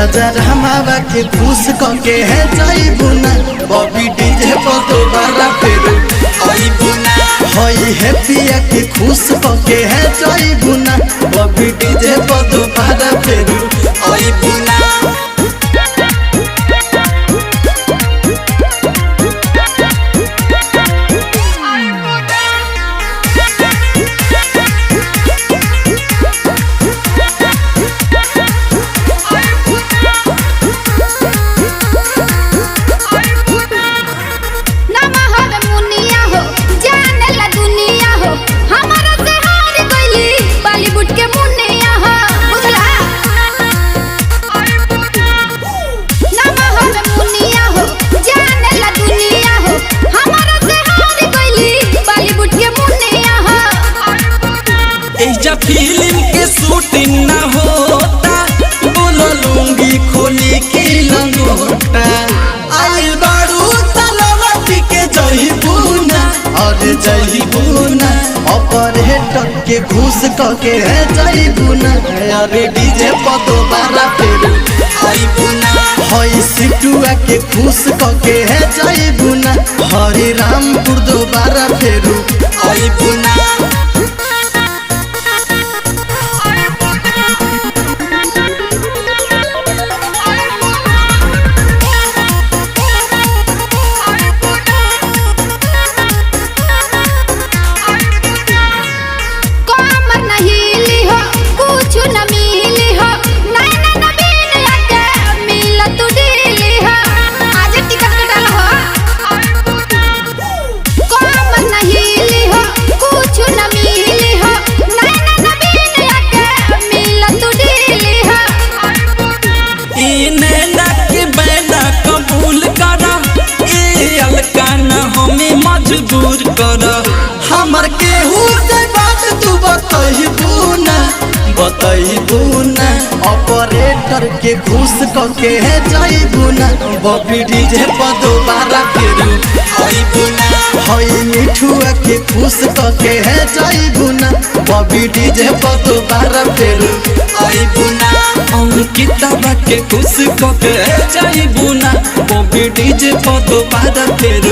राजा रामावा के खुश कके है जाइबू ना बॉबी डीजे पर दोबारा फिर आइबू ना होई हैप्पिया के खुश कके है जाइबू ना बॉबी डीजे पर दोबारा फिर आइबू ना। फिल्म के शूटिंग ना होता बोलो लूंगी खोली की लंगोटा आइल बारू तलवटी के जइबू ना और जइबू ना ऑपरेटर के घूस कके है जइबू ना अरे डीजे पर दोबारा फिर आइबू ना होई सिटुआ के घूस कके है जइबू ना हरे रामपुर दोबारा फिर आइबू ना। मजबूर कर हमर केहू से बात तू बतइबू ना ऑपरेटर के घूस कके है जाइबू ना बॉबी डीजे पर दोबारा फिर आइबू ना होई मिठुआ के घूस कके है जाइबू ना बॉबी डीजे पर दोबारा फिर आइबू ना अंकिता के खुश कके जाइबू ना बॉबी डीजे पर दोबारा फिर